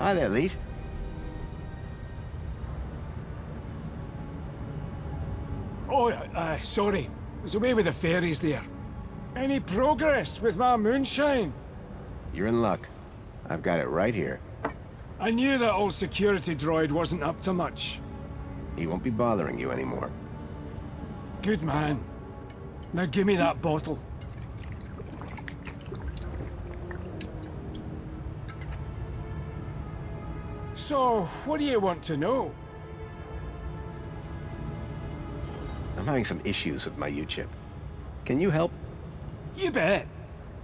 Hi there, Leet. Oh, sorry. I was away with the fairies there. Any progress with my moonshine? You're in luck. I've got it right here. I knew that old security droid wasn't up to much. He won't be bothering you anymore. Good man. Now give me that bottle. So, what do you want to know? I'm having some issues with my U-chip. Can you help? You bet.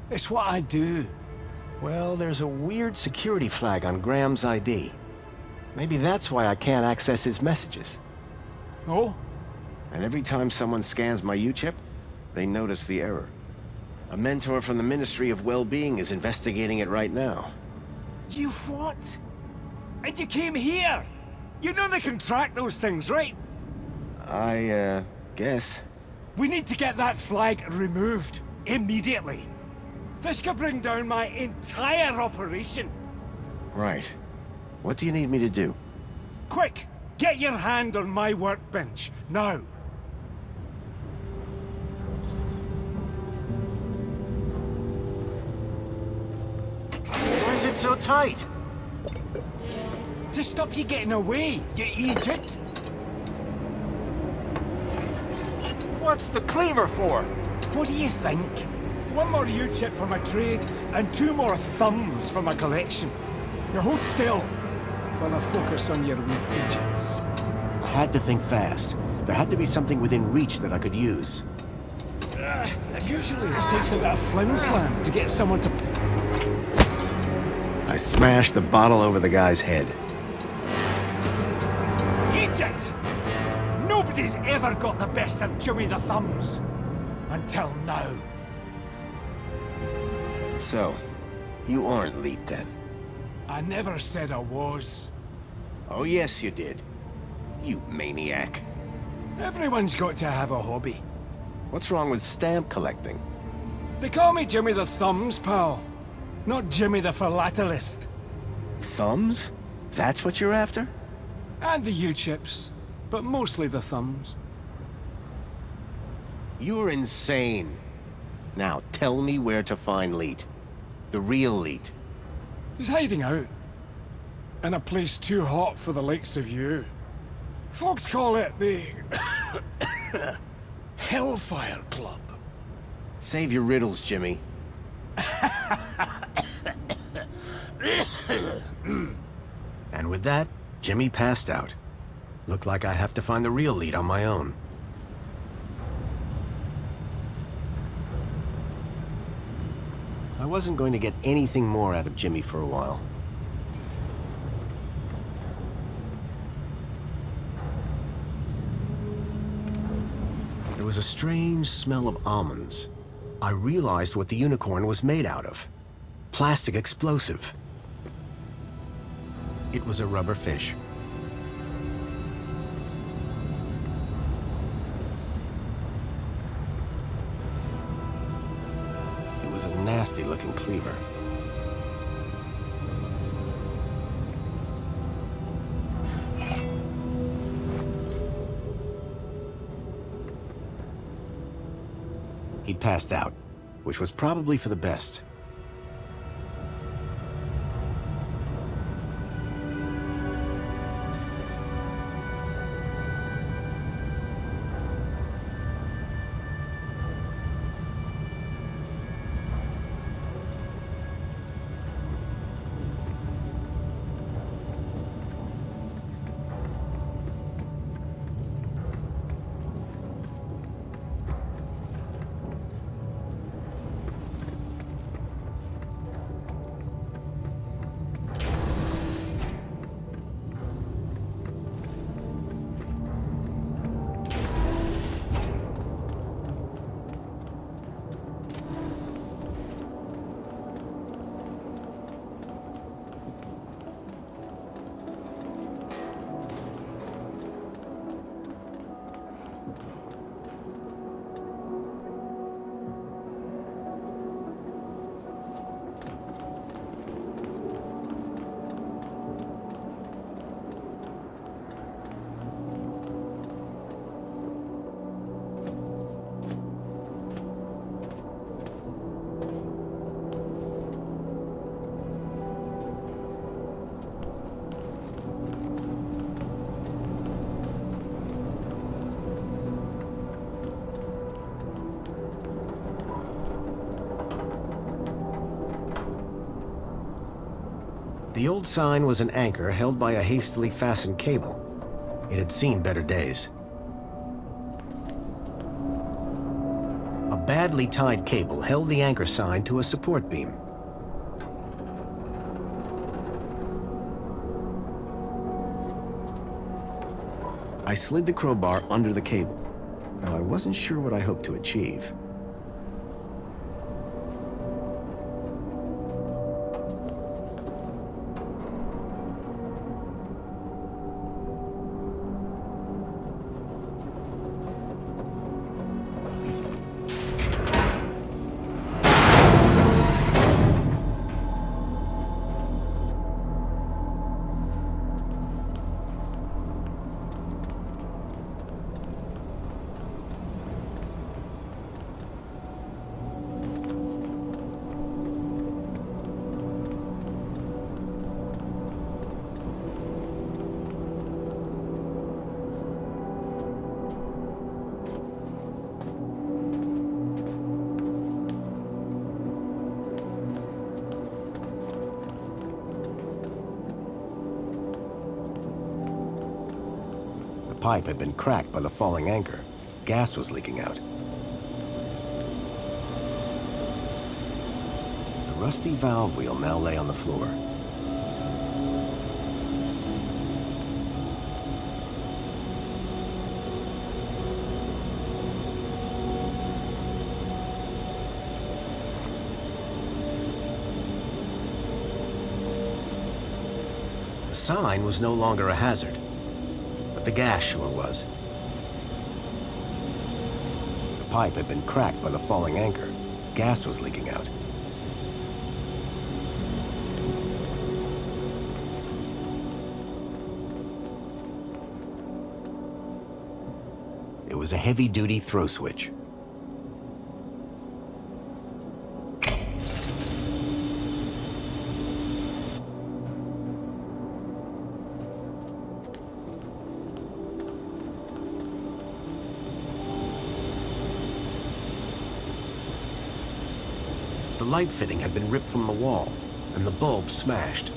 It's what I do. Well, there's a weird security flag on Graham's ID. Maybe that's why I can't access his messages. Oh? And every time someone scans my U-chip, they notice the error. A mentor from the Ministry of Well-Being is investigating it right now. You what? And you came here? You know they can track those things, right? I, guess. We need to get that flag removed. Immediately. This could bring down my entire operation. Right. What do you need me to do? Quick! Get your hand on my workbench, now! Why is it so tight? To stop you getting away, you idiot! What's the cleaver for? What do you think? One more U-chip for my trade, and 2 more thumbs for my collection. Now hold still, while I focus on your wee digits. I had to think fast. There had to be something within reach that I could use. Usually it takes a bit of flim-flam to get someone to... I smashed the bottle over the guy's head. Idiot! Nobody's ever got the best of Jimmy the Thumbs. Until now. So, you aren't Leet then? I never said I was. Oh yes you did. You maniac. Everyone's got to have a hobby. What's wrong with stamp collecting? They call me Jimmy the Thumbs, pal. Not Jimmy the Philatelist. Thumbs? That's what you're after? And the U-chips. But mostly the thumbs. You're insane. Now tell me where to find Leet. The real Leet. He's hiding out. In a place too hot for the likes of you. Folks call it the... Hellfire Club. Save your riddles, Jimmy. And with that, Jimmy passed out. Looked like I'd have to find the real Leet on my own. I wasn't going to get anything more out of Jimmy for a while. There was a strange smell of almonds. I realized what the unicorn was made out of. Plastic explosive. It was a rubber fish. It was a nasty-looking cleaver. He'd passed out, which was probably for the best. The old sign was an anchor held by a hastily fastened cable. It had seen better days. A badly tied cable held the anchor sign to a support beam. I slid the crowbar under the cable. Now, I wasn't sure what I hoped to achieve. The pipe had been cracked by the falling anchor. Gas was leaking out. The rusty valve wheel now lay on the floor. The sign was no longer a hazard. The gas sure was. The pipe had been cracked by the falling anchor. Gas was leaking out. It was a heavy-duty throw switch. The light fitting had been ripped from the wall, and the bulb smashed.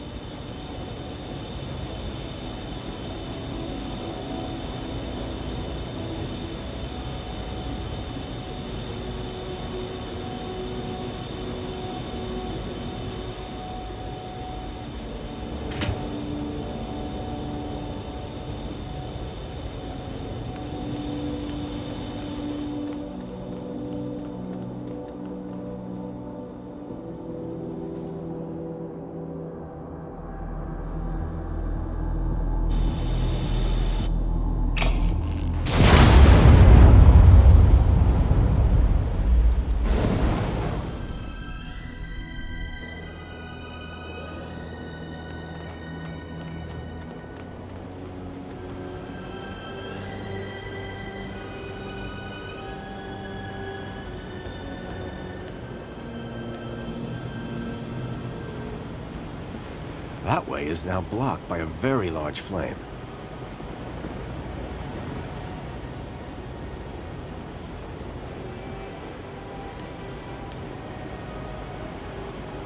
That way is now blocked by a very large flame.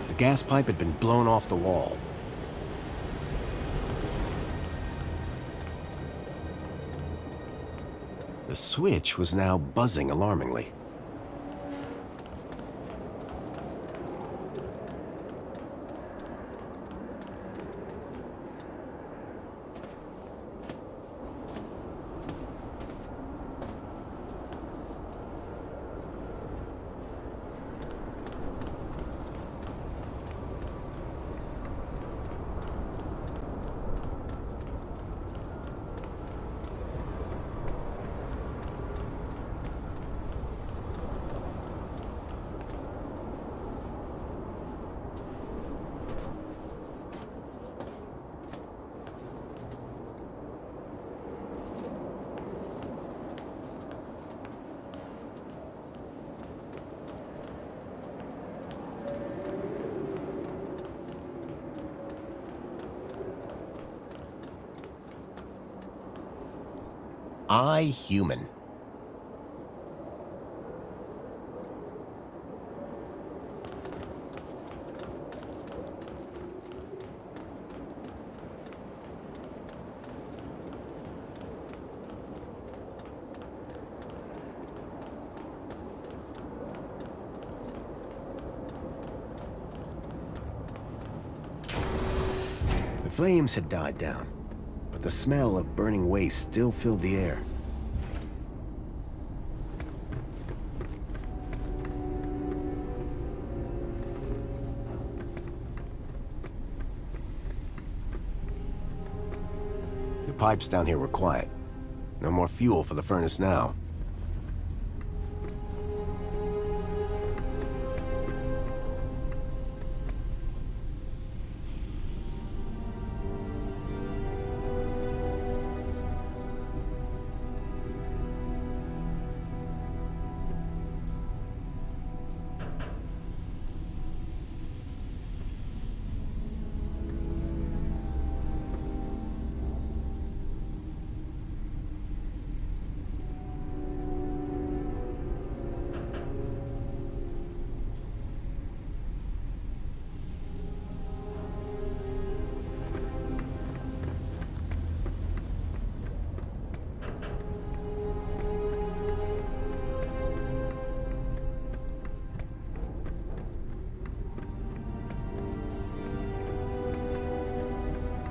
The gas pipe had been blown off the wall. The switch was now buzzing alarmingly. I, human. flames had died down, but the smell of burning waste still filled the air. The pipes down here were quiet. No more fuel for the furnace now.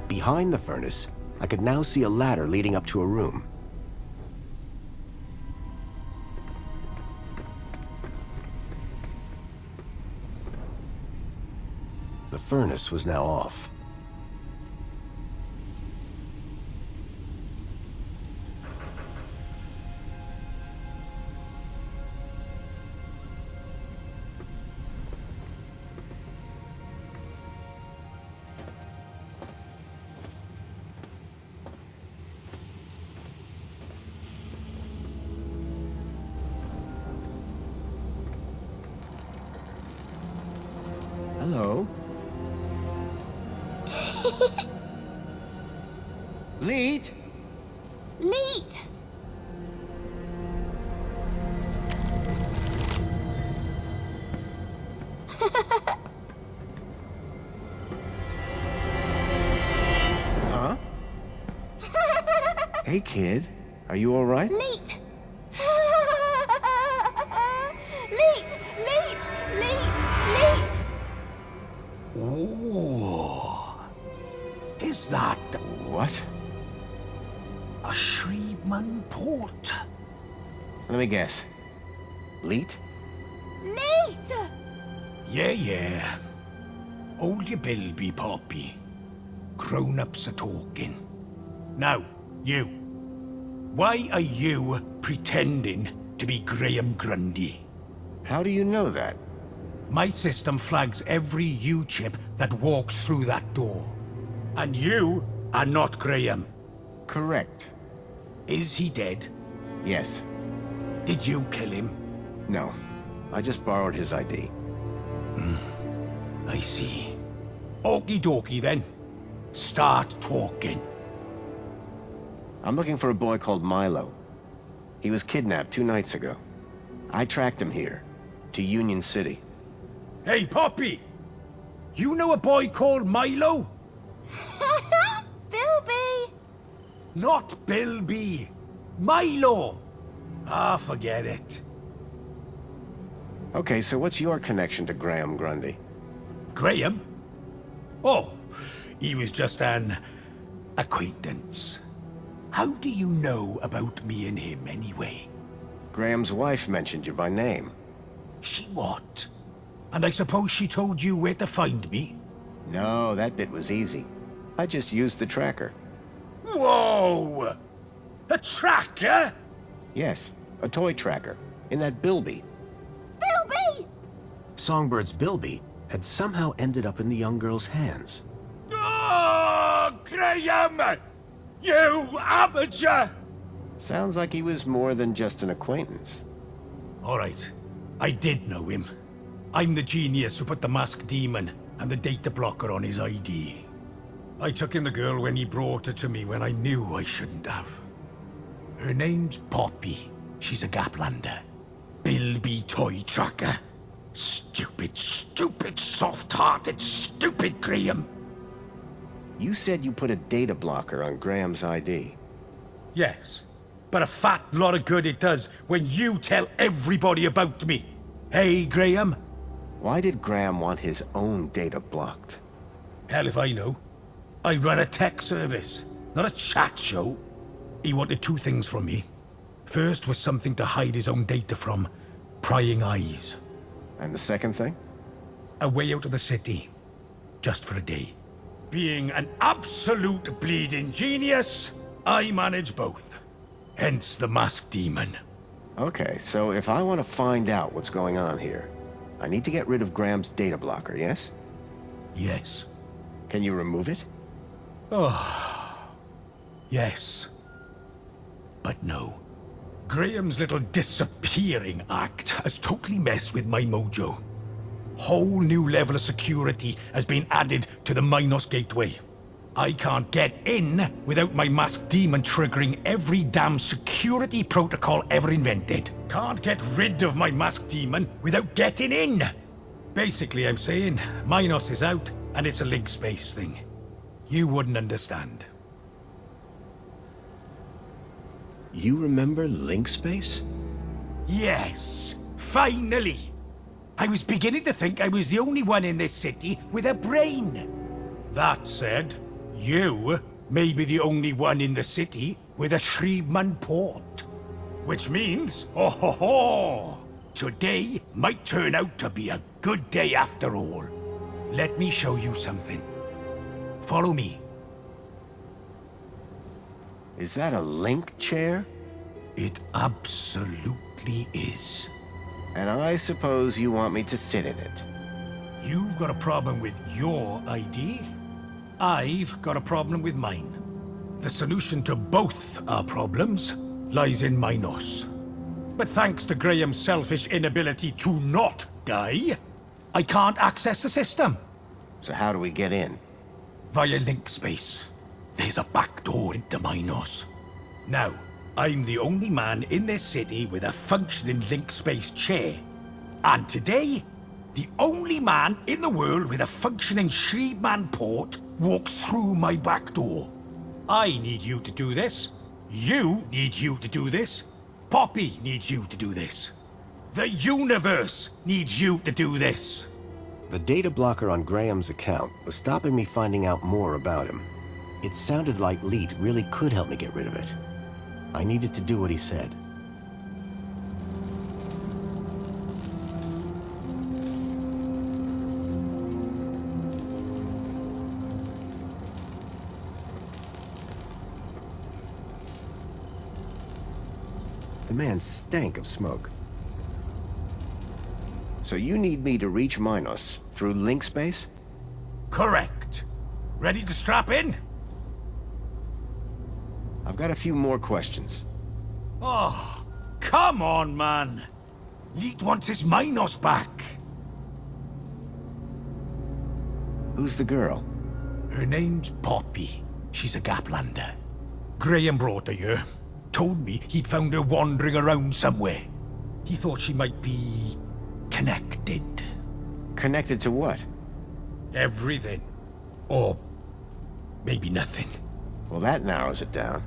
Behind the furnace, I could now see a ladder leading up to a room. The furnace was now off. Hello. Lead? Lead! Huh? Hey, kid. Are you all right? Lead! Lead! Lead! Lead! Lead! Oh, is that What? a Shreeman port? Let me guess. Leet? Lead! Yeah. Hold your bilby, Poppy. Grown-ups are talking. Now, you. Why are you pretending to be Graham Grundy? How do you know that? My system flags every U-chip that walks through that door. And you are not Graham. Correct. Is he dead? Yes. Did you kill him? No. I just borrowed his ID. I see. Okie dokie then. Start talking. I'm looking for a boy called Milo. He was kidnapped 2 nights ago. I tracked him here, to Union City. Hey, Poppy! You know a boy called Milo? Bilby! Not Bilby. Milo! Ah, forget it. Okay, so what's your connection to Graham Grundy? Graham? Oh, he was just an acquaintance. How do you know about me and him anyway? Graham's wife mentioned you by name. She what? And I suppose she told you where to find me? No, that bit was easy. I just used the tracker. Whoa! A tracker? Yes, a toy tracker, in that Bilby. Bilby! Songbird's Bilby had somehow ended up in the young girl's hands. Oh, Graham! You amateur! Sounds like he was more than just an acquaintance. All right, I did know him. I'm the genius who put the masked demon and the data blocker on his ID. I took in the girl when he brought her to me when I knew I shouldn't have. Her name's Poppy. She's a Gaplander. Bilby toy tracker. Stupid, soft-hearted, stupid Graham. You said you put a data blocker on Graham's ID. Yes, but a fat lot of good it does when you tell everybody about me. Hey, Graham? Why did Graham want his own data blocked? Hell if I know. I run a tech service, not a chat show. He wanted two things from me. First was something to hide his own data from prying eyes. And the second thing? A way out of the city. Just for a day. Being an absolute bleeding genius, I manage both. Hence the masked demon. Okay, so if I want to find out what's going on here, I need to get rid of Graham's data blocker, yes? Yes. Can you remove it? Oh. Yes. But no. Graham's little disappearing act has totally messed with my mojo. Whole new level of security has been added to the Minos gateway. I can't get in without my masked demon triggering every damn security protocol ever invented. Can't get rid of my masked demon without getting in. Basically, I'm saying Minos is out and it's a link space thing. You wouldn't understand. You remember link space? Yes, finally. I was beginning to think I was the only one in this city with a brain. That said, you may be the only one in the city with a Shriman port. Which means, oh ho ho, today might turn out to be a good day after all. Let me show you something. Follow me. Is that a link chair? It absolutely is. And I suppose you want me to sit in it. You've got a problem with your ID. I've got a problem with mine. The solution to both our problems lies in Minos. But thanks to Graham's selfish inability to not die, I can't access the system. So how do we get in? Via link space. There's a back door into Minos. Now, I'm the only man in this city with a functioning link space chair. And today, the only man in the world with a functioning Shriman port walks through my back door. I need you to do this. You need you to do this. Poppy needs you to do this. The universe needs you to do this. The data blocker on Graham's account was stopping me finding out more about him. It sounded like Leet really could help me get rid of it. I needed to do what he said. The man stank of smoke. So you need me to reach Minos through link space? Correct. Ready to strap in? I've got a few more questions. Oh, come on, man. Leet wants his Minos back. Who's the girl? Her name's Poppy. She's a Gaplander. Graham brought her here. Told me he'd found her wandering around somewhere. He thought she might be connected. Connected to what? Everything. Or maybe nothing. Well, that narrows it down.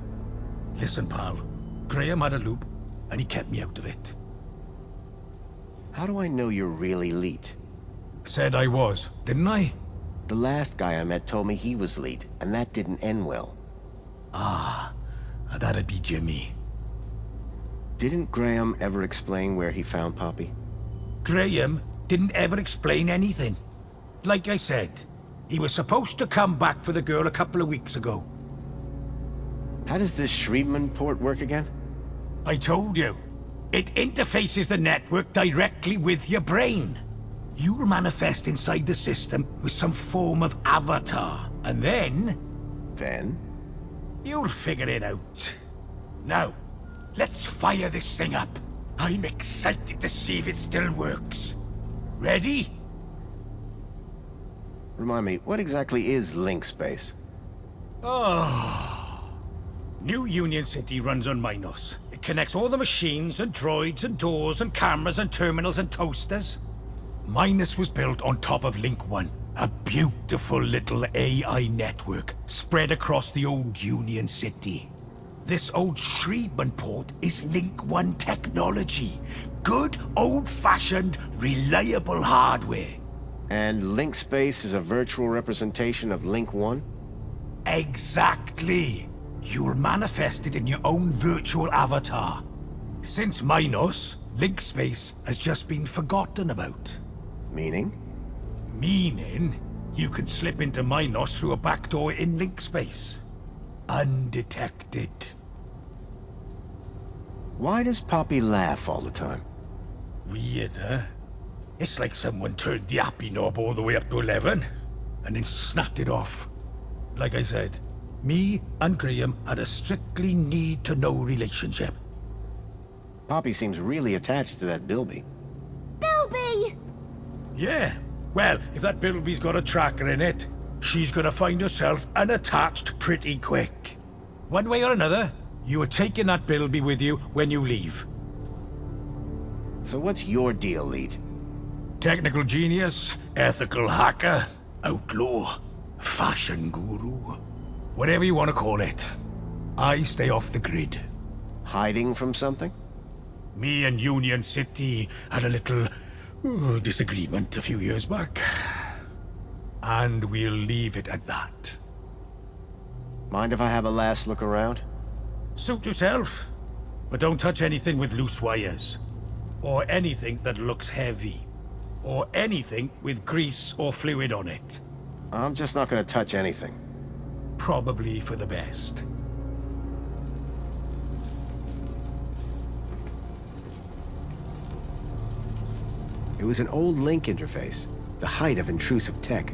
Listen, pal. Graham had a loop, and he kept me out of it. How do I know you're really Leet? Said I was, didn't I? The last guy I met told me he was Leet, and that didn't end well. Ah, that'd be Jimmy. Didn't Graham ever explain where he found Poppy? Graham didn't ever explain anything. Like I said, he was supposed to come back for the girl a couple of weeks ago. How does this Shriman port work again? I told you. It interfaces the network directly with your brain. You'll manifest inside the system with some form of avatar, and then... Then? You'll figure it out. Now, let's fire this thing up. I'm excited to see if it still works. Ready? Remind me, what exactly is link space? Oh... New Union City runs on Minos. It connects all the machines and droids and doors and cameras and terminals and toasters. Minos was built on top of Link 1, a beautiful little AI network spread across the old Union City. This old Shriman port is Link 1 technology. Good, old-fashioned, reliable hardware. And link space is a virtual representation of Link 1? Exactly. You'll manifest it in your own virtual avatar. Since Minos, link space has just been forgotten about. Meaning? Meaning, you can slip into Minos through a backdoor in link space. Undetected. Why does Poppy laugh all the time? Weird, huh? It's like someone turned the happy knob all the way up to 11, and then snapped it off. Like I said, me and Graham had a strictly need-to-know relationship. Poppy seems really attached to that Bilby. Bilby! Yeah, well, if that Bilby's got a tracker in it, she's gonna find herself unattached pretty quick. One way or another, you are taking that Bilby with you when you leave. So what's your deal, Leet? Technical genius, ethical hacker, outlaw, fashion guru, whatever you want to call it. I stay off the grid. Hiding from something? Me and Union City had a little disagreement a few years back. And we'll leave it at that. Mind if I have a last look around? Suit yourself, but don't touch anything with loose wires. Or anything that looks heavy. Or anything with grease or fluid on it. I'm just not gonna touch anything. Probably for the best. It was an old link interface, the height of intrusive tech.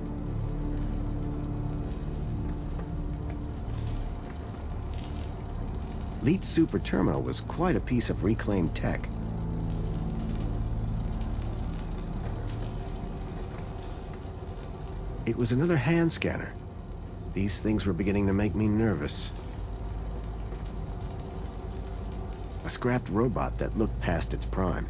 Leet's super terminal was quite a piece of reclaimed tech. It was another hand scanner. These things were beginning to make me nervous. A scrapped robot that looked past its prime.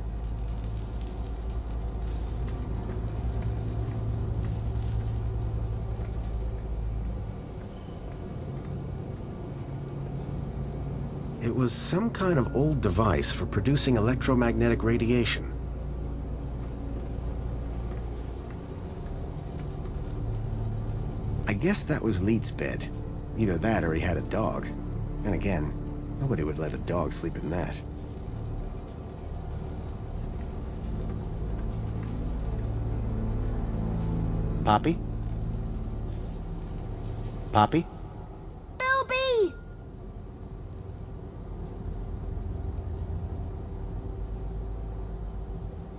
It was some kind of old device for producing electromagnetic radiation. I guess that was Leet's bed. Either that or he had a dog. And again, nobody would let a dog sleep in that. Poppy? Poppy? Bilby!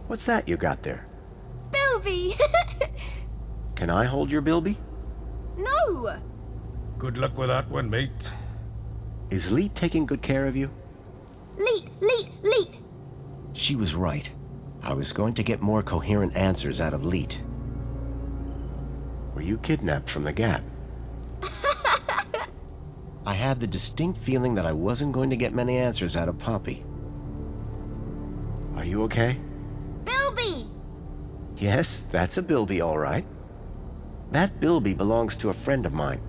What's that you got there? Bilby! Can I hold your Bilby? No! Good luck with that one, mate. Is Leet taking good care of you? Leet! She was right. I was going to get more coherent answers out of Leet. Were you kidnapped from the Gap? I had the distinct feeling that I wasn't going to get many answers out of Poppy. Are you okay? Bilby! Yes, that's a Bilby, all right. That Bilby belongs to a friend of mine.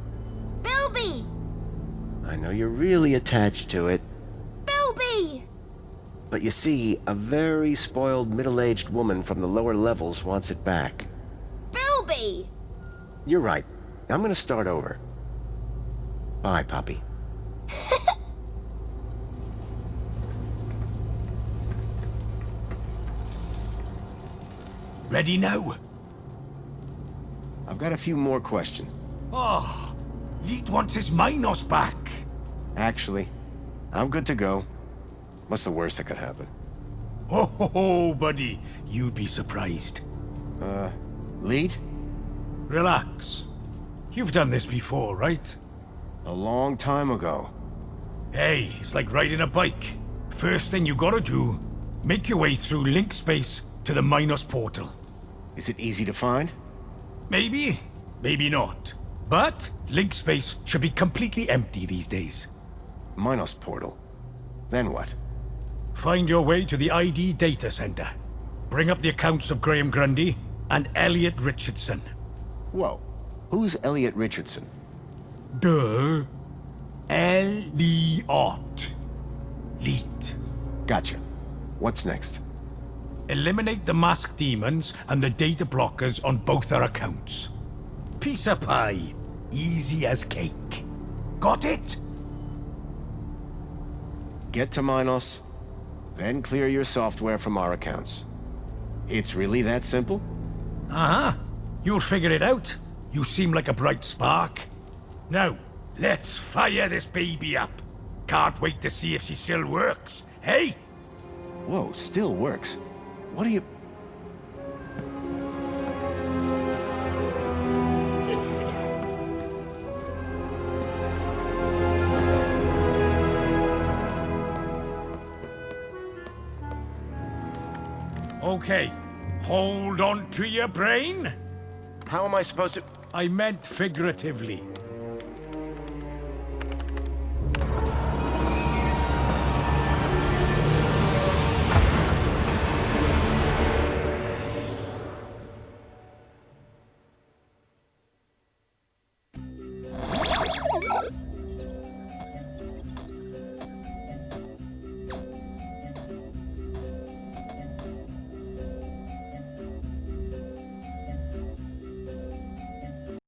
Bilby! I know you're really attached to it. Bilby! But you see, a very spoiled middle-aged woman from the lower levels wants it back. Bilby! You're right. I'm gonna start over. Bye, Poppy. Ready now? I've got a few more questions. Oh, Leet wants his Minos back. Actually, I'm good to go. What's the worst that could happen? Ho ho ho, buddy. You'd be surprised. Leet? Relax. You've done this before, right? A long time ago. Hey, it's like riding a bike. First thing you gotta do, make your way through link space to the Minos portal. Is it easy to find? Maybe, maybe not. But link space should be completely empty these days. Minos portal. Then what? Find your way to the ID data center. Bring up the accounts of Graham Grundy and Elliot Richardson. Whoa. Who's Elliot Richardson? Duh. Elliot. Leet. Gotcha. What's next? Eliminate the masked demons and the data blockers on both our accounts. Piece of pie. Easy as cake. Got it? Get to Minos, then clear your software from our accounts. It's really that simple? Uh-huh. You'll figure it out. You seem like a bright spark. Now, let's fire this baby up. Can't wait to see if she still works, hey? Whoa, still works. What do you... Okay, hold on to your brain. How am I supposed to... I meant figuratively.